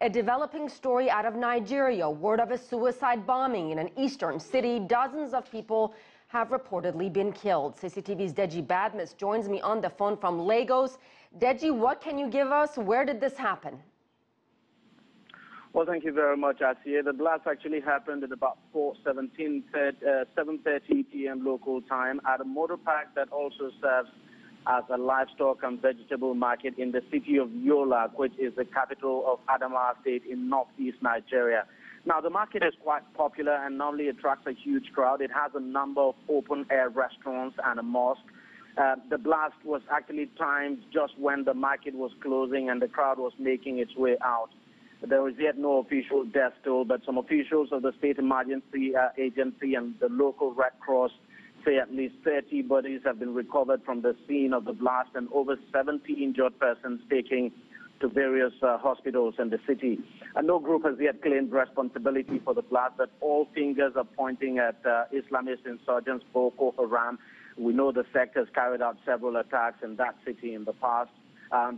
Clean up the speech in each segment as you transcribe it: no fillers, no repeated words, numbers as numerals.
A developing story out of Nigeria, word of a suicide bombing in an eastern city. Dozens of people have reportedly been killed. CCTV's Deji Badmus joins me on the phone from Lagos. Deji, what can you give us? Where did this happen? Well, thank you very much, Asiya. The blast actually happened at about 7:30 p.m. local time at a motor park that also serves as a livestock and vegetable market in the city of Yola, which is the capital of Adamawa State in northeast Nigeria. Now, the market is quite popular and normally attracts a huge crowd. It has a number of open-air restaurants and a mosque. The blast was actually timed just when the market was closing and the crowd was making its way out. There was yet no official death toll, but some officials of the State Emergency Agency and the local Red Cross say at least 30 bodies have been recovered from the scene of the blast and over 70 injured persons taken to various hospitals in the city. And no group has yet claimed responsibility for the blast, but all fingers are pointing at Islamist insurgents Boko Haram. We know the sect has carried out several attacks in that city in the past.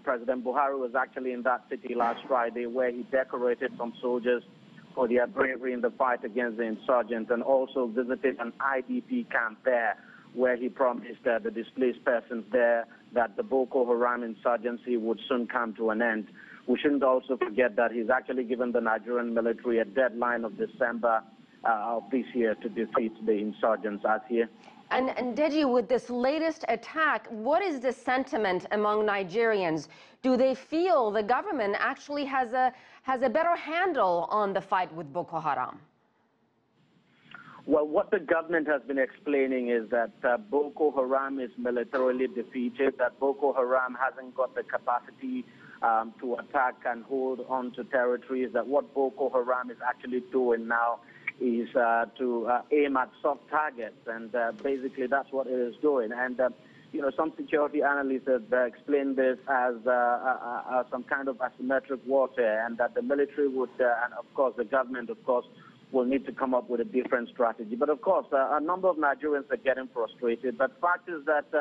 President Buhari was actually in that city last Friday, where he decorated some soldiers for their bravery in the fight against the insurgents, and also visited an IDP camp there, where he promised the displaced persons there that the Boko Haram insurgency would soon come to an end. We shouldn't also forget that he's actually given the Nigerian military a deadline of December of this year to defeat the insurgents out here. And Deji, with this latest attack, what is the sentiment among Nigerians? Do they feel the government actually has a better handle on the fight with Boko Haram? Well, what the government has been explaining is that Boko Haram is militarily defeated, that Boko Haram hasn't got the capacity to attack and hold on to territories, that what Boko Haram is actually doing now is to aim at soft targets, and basically that's what it is doing. And some security analysts have explained this as some kind of asymmetric warfare, and that the military would, and of course the government, of course, will need to come up with a different strategy. But of course, a number of Nigerians are getting frustrated. But fact is that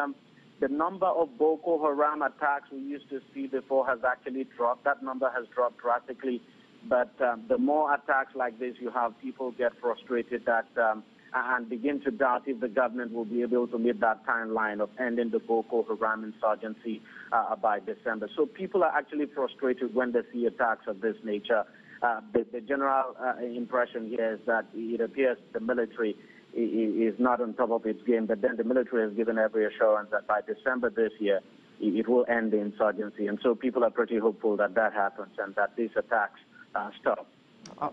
the number of Boko Haram attacks we used to see before has actually dropped. That number has dropped drastically. But the more attacks like this you have, people get frustrated and begin to doubt if the government will be able to meet that timeline of ending the Boko Haram insurgency by December. So people are actually frustrated when they see attacks of this nature. The general impression here is that it appears the military is not on top of its game, but then the military has given every assurance that by December this year, it will end the insurgency. And so people are pretty hopeful that that happens and that these attacks stop.